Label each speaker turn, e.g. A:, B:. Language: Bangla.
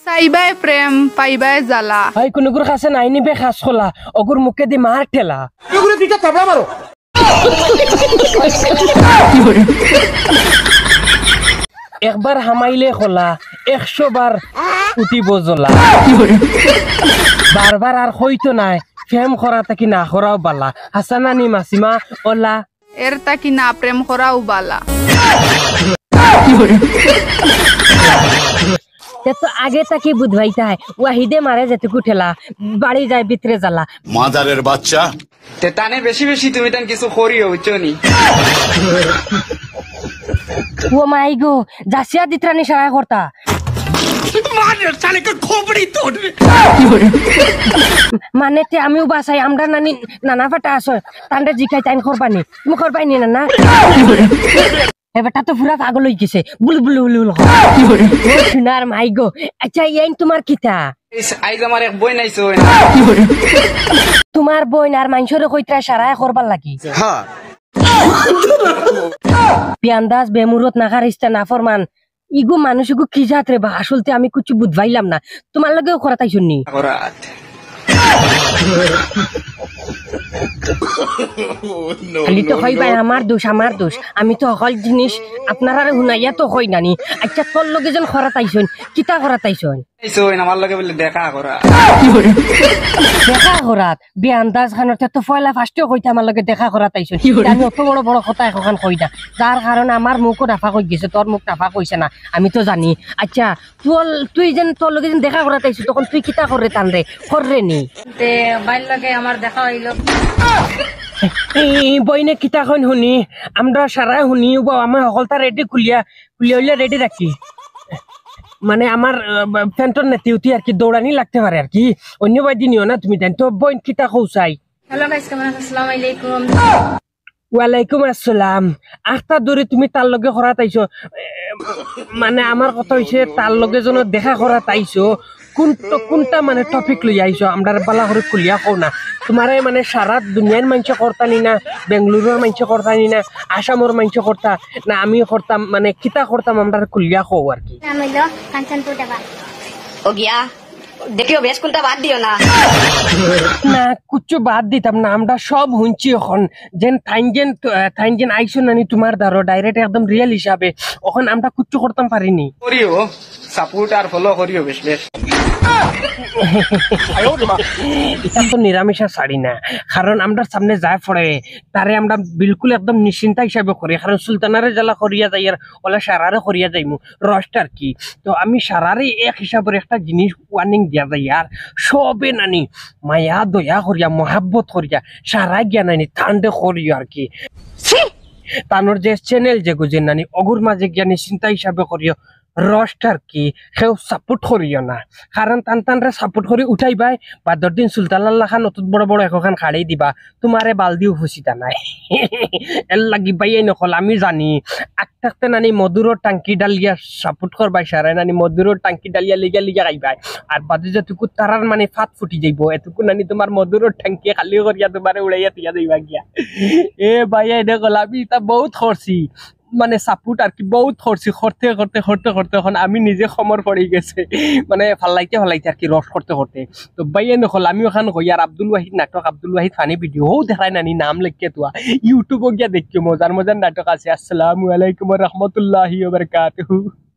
A: চাইবাই প্রেম পাইবাই জ্বালা
B: ভাই কোনগুর কাছে নাই নিবে খাস খোলা অগুর মুখে দি মার ঠেলা একবার হামাইলে খোলা 100 বার উঠিব জ্বলা বারবার আর হইতো নাই ফেম করা তাকি না করাও বালা হাসানানি মাসিমা ওলা
A: এর তাকি না প্রেম করাও বালা
B: তো আগে তাকি বুধবাইতা ওয়াহিদে মারে যেটুকু ঠেলা বাড়ি যায় ভিতরে জ্বালা
C: মাদারের বাচ্চা
D: তে তানে বেশি বেশি তুমি তান কিছু করিও বুঝছনি
B: ও মাই গো জাসিয়া দিত্রানি সারা করতা মানে তে আমিও বাসাই আমরা নানি নানা ফাটা আছো তান্ডে জিকাই তাইন করবানি তুমি করবাইনি না এবারটা তো পুরা পাগল হয়ে গেছে বুল বুল বুল বুল শোনার মাই গো আচ্ছা এই তোমার কিতা
D: আইজ আমার এক বই নাইছো
B: তোমার বই আর মানুষের কইত্রা সারা করবার লাগি
D: হ্যাঁ
B: পিয়ান্দাজ বেমুরত নাখার ইস্তা না ফরমান ইগো মানুষ ইগো কি জাত রে বা আসলতে আমি কিছু বুঝবাইলাম না তোমার লাগেও করা তাই শুননি
D: করাত
B: খালি তো হই ভাই আমার দোষ আমি তো সকল জিনিস আপনারা শুনাইয়া তো হই নানি আচ্ছা তোর লগে যেন খরা তাইছন কিতা করা তাইছন
D: আমার লগে বলে দেখা করা
B: দেখা করাত বিয়ান্দাজ খানতে তো পয়লা ফার্স্টে কইতা আমার লগে দেখা করা তাইছন আমি অত বড় বড় কথা এখন কই না যার কারণে আমার মুখও রাফা কই গেছে তোর মুখ রাফা কইছে না আমি তো জানি আচ্ছা তুই যেন তোর লগে যেন দেখা করা তাইছ তখন তুই কিতা করে টান রে কররে নি
E: তে বাইর লাগে আমার দেখা হইল
B: বইনে কিতা খন শুনি আমরা সারা শুনি আমার সকলটা রেডি কুলিয়া হইলে রেডি রাখি মানে আমার ফ্যান্টন নেতি আর কি দৌড়ানি লাগতে পারে আর কি অন্য বাইদি নিও না তুমি তো বইন কিতা কৌসাই
E: হ্যালো গাইস কেমন আছেন আসসালামু আলাইকুম
B: ওয়ালাইকুম আসসালাম আখটা দূরে তুমি তার লগে করা তাইছো মানে আমার কথা হইছে তার লগে যেন দেখা করা তাইছো কোনটা মানে টপিক লই আইছো আমরা বালা করে কুলিয়া কও না তোমারে মানে সারা দুনিয়ার মানুষ করতানি না বেঙ্গালুরুর মানুষ করতানি না আসামের মানুষ করতা না আমি করতাম মানে কিতা করতাম আমরা কুলিয়া কও আর কি
F: নাম হইলো কাঞ্চনপুর ডাবা
E: ও গিয়া দেখিও বেশ কোনটা বাদ দিও না
B: না কুচ্ছু বাদ দিতাম না আমরা সব শুনছি এখন যেন থাইনজেন আইসো নানি তোমার দ্বারা ডাইরেক্ট একদম রিয়েল হিসাবে এখন আমরা কুচ্ছু করতাম পারিনি
D: করিও সাপোর্ট আর ফলো করিও বেশ বেশ
B: এটা তো নিরামিষা ছাড়ি না কারণ আমরা সামনে যায় পড়ে তারে আমরা বিলকুল একদম নিশ্চিন্তা হিসাবে করি কারণ সুলতানারে জ্বালা করিয়া যাই আর ওলা সারারে করিয়া যাইমু রসটার কি তো আমি সারারে এক হিসাবের একটা জিনিস ওয়ার্নিং দিয়া যাই আর সবে নানি মায়া দয়া করিয়া মহাব্বত করিয়া সারা গিয়া নানি ঠান্ডে করিয়া আর কি তানোর যে চ্যানেল যে গুজে নানি অগুর মাঝে গিয়া নিশ্চিন্তা হিসাবে করিও রসটার কি সেও সাপোর্ট করিও না কারণ টানরে সাপোর্ট করে উঠাইবাই বা 10 দিন সুলতানাল্লাহ খান অত বড় বড় এখন খাড়াই দিবা তোমারে বালদিও ফুসিতা নাই এর লাগিবাই এই নকল আমি জানি থাকতে নানি মধুরর টাঙ্কি ডালিয়া সাপোর্ট করবাই সারাই নানি মধুরর টাঙ্কি ডালিয়া লিগা খাইবাই আর বাদে যেটুকু তারার মানে ফাট ফুটি যাইব এটুকু নানি তোমার মধুরর টাঙ্কি খালি করিয়া তোমারে উড়াইয়া দিয়া যাইবা গিয়া এ ভাই এই দেখল আমি তা বহুত করছি মানে সাপোর্ট আর কি বহুত করতে এখন আমি নিজে সমর পড়ে গেছে মানে ফালাইতে আর কি রস করতে তো বাইয়ে নকল আমি ওখান কই আর আব্দুল ওয়াহিদ নাটক আব্দুল ওয়াহিদ ফানি ভিডিও দেখাই নানি নাম লিখে তোয়া ইউটিউবে গিয়া দেখিও মজার নাটক আছে। আসসালামু আলাইকুম ওয়া রাহমাতুল্লাহি ওয়া বারাকাতুহু।